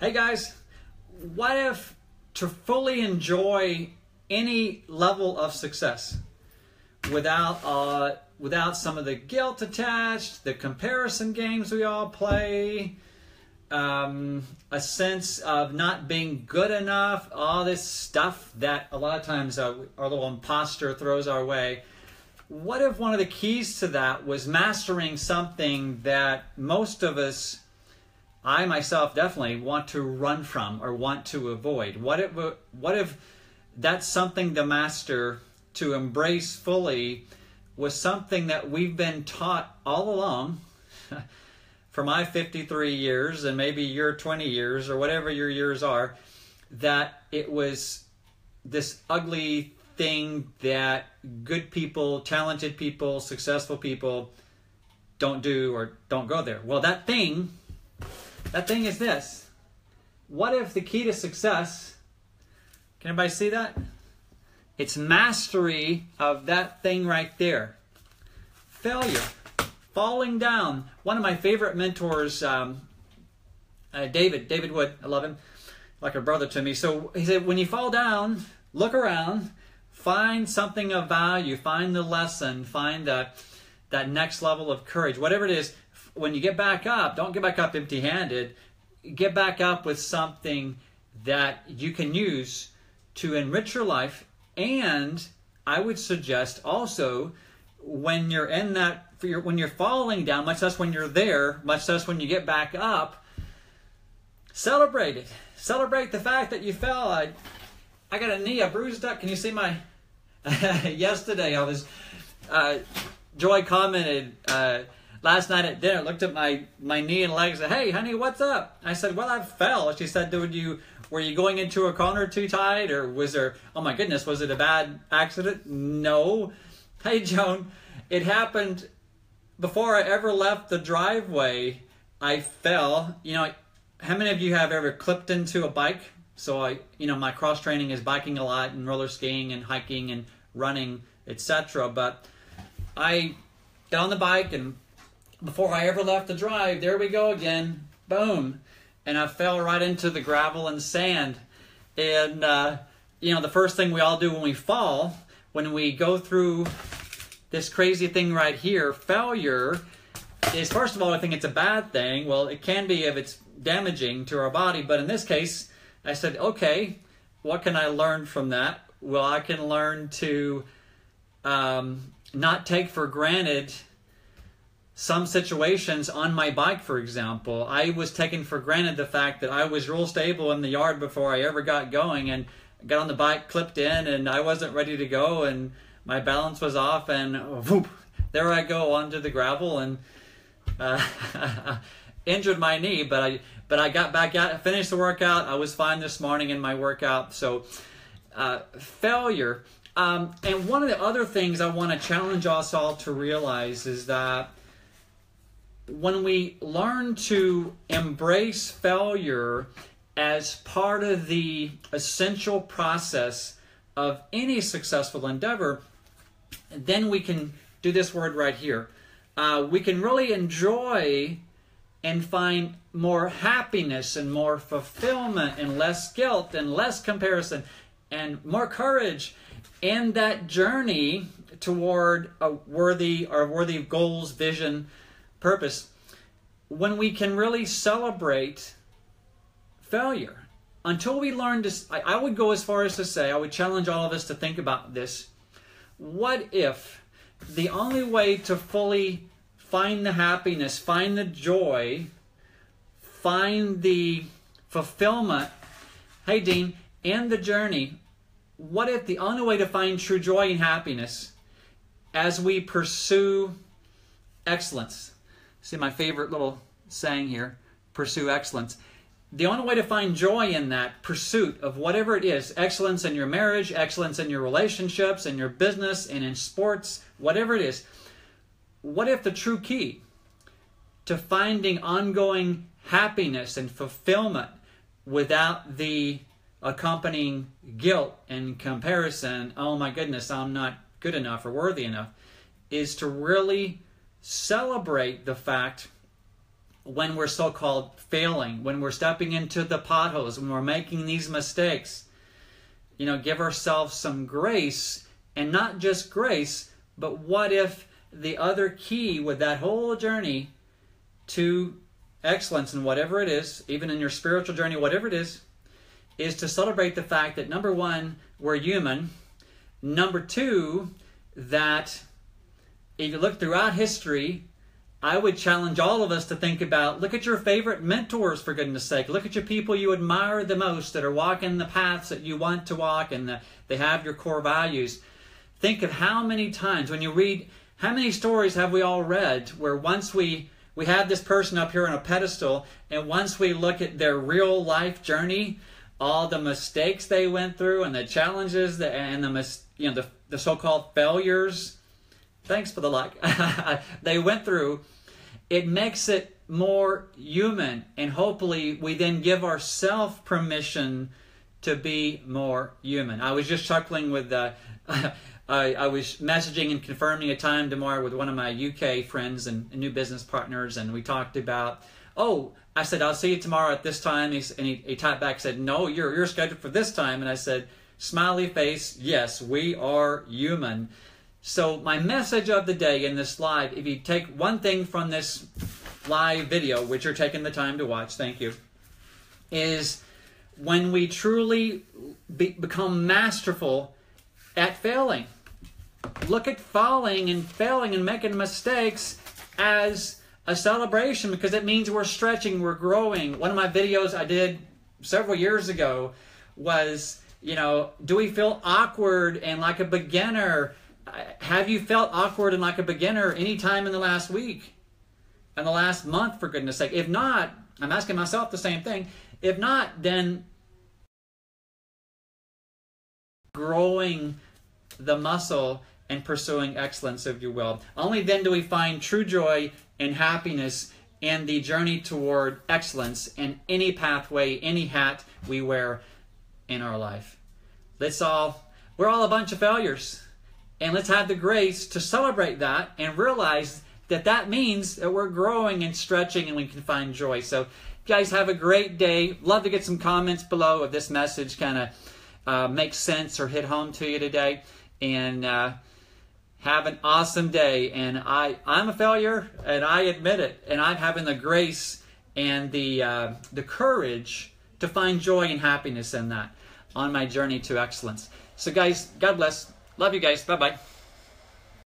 Hey guys, what if to fully enjoy any level of success without some of the guilt attached, the comparison games we all play, a sense of not being good enough, all this stuff that a lot of times our little imposter throws our way. What if one of the keys to that was mastering something that most of us, I myself definitely, want to run from or want to avoid? What if that's something to master, to embrace fully, was something that we've been taught all along for my 53 years and maybe your 20 years or whatever your years are, that it was this ugly thing that good people, talented people, successful people don't do or don't go there. Well, that thing is this. What if the key to success, can everybody see that? It's mastery of that thing right there. Failure. Falling down. One of my favorite mentors, David Wood, I love him, like a brother to me. So he said, when you fall down, look around, find something of value, find the lesson, find that next level of courage, whatever it is. When you get back up, don't get back up empty-handed. Get back up with something that you can use to enrich your life. And I would suggest also, when you're in that, when you're falling down, much less when you're there, much less when you get back up, celebrate it. Celebrate the fact that you fell. I got a knee, I bruised up. Can you see my... Yesterday, I was... Joy commented... last night at dinner, looked at my knee and leg and said, "Hey, honey, what's up?" I said, "Well, I fell." She said, were you going into a corner too tight? Or was there, oh my goodness, was it a bad accident? No. Hey, Joan, it happened before I ever left the driveway. I fell. You know, how many of you have ever clipped into a bike? So my cross training is biking a lot and roller skiing and hiking and running, etc. But I got on the bike, and before I ever left the drive, there we go again, boom. And I fell right into the gravel and sand. And, the first thing we all do when we fall, when we go through this crazy thing right here, failure, is first of all, I think it's a bad thing. Well, it can be if it's damaging to our body. But in this case, I said, okay, what can I learn from that? Well, I can learn to not take for granted some situations on my bike, for example. I was taking for granted the fact that I was real stable in the yard before I ever got going, and got on the bike, clipped in, and I wasn't ready to go, and my balance was off, and whoop, there I go onto the gravel, and injured my knee, but I got back out, finished the workout. I was fine this morning in my workout. So failure. And one of the other things I want to challenge us all to realize is that when we learn to embrace failure as part of the essential process of any successful endeavor, then we can do this word right here. We can really enjoy and find more happiness and more fulfillment and less guilt and less comparison and more courage in that journey toward a worthy goals, vision, purpose, when we can really celebrate failure. Until we learn to, I would go as far as to say, I would challenge all of us to think about this. What if the only way to fully find the happiness, find the joy, find the fulfillment, hey Dean, in the journey, what if the only way to find true joy and happiness as we pursue excellence? See my favorite little saying here, pursue excellence. The only way to find joy in that pursuit of whatever it is, excellence in your marriage, excellence in your relationships, in your business, and in sports, whatever it is, what if the true key to finding ongoing happiness and fulfillment without the accompanying guilt and comparison, oh my goodness, I'm not good enough or worthy enough, is to really celebrate the fact when we're so-called failing, when we're stepping into the potholes, when we're making these mistakes, you know, give ourselves some grace, and not just grace, but what if the other key with that whole journey to excellence in whatever it is, even in your spiritual journey, whatever it is to celebrate the fact that, number one, we're human. Number two, that if you look throughout history, I would challenge all of us to think about, look at your favorite mentors, for goodness sake. Look at your people you admire the most that are walking the paths that you want to walk, and they have your core values. Think of how many times when you read, how many stories have we all read where once we have this person up here on a pedestal, and once we look at their real life journey, all the mistakes they went through and the challenges and the so-called failures, thanks for the like, they went through, it makes it more human, and hopefully we then give ourselves permission to be more human. I was just chuckling with I was messaging and confirming a time tomorrow with one of my UK friends and new business partners, and we talked about, I said, I'll see you tomorrow at this time. He typed back, said, no, you're scheduled for this time. And I said, smiley face, yes, we are human. So my message of the day in this live, if you take one thing from this live video, which you're taking the time to watch, thank you, is when we truly become masterful at failing. Look at falling and failing and making mistakes as a celebration, because it means we're stretching, we're growing. One of my videos I did several years ago was, do we feel awkward and like a beginner? Have you felt awkward and like a beginner any time in the last week? In the last month, for goodness sake? If not, I'm asking myself the same thing. If not, then growing the muscle and pursuing excellence, if you will. Only then do we find true joy and happiness in the journey toward excellence in any pathway, any hat we wear in our life. We're all a bunch of failures. And let's have the grace to celebrate that and realize that that means that we're growing and stretching and we can find joy. So guys, have a great day. Love to get some comments below if this message kind of makes sense or hit home to you today. And have an awesome day. And I'm a failure, and I admit it. And I'm having the grace and the courage to find joy and happiness in that on my journey to excellence. So guys, God bless. Love you guys. Bye-bye.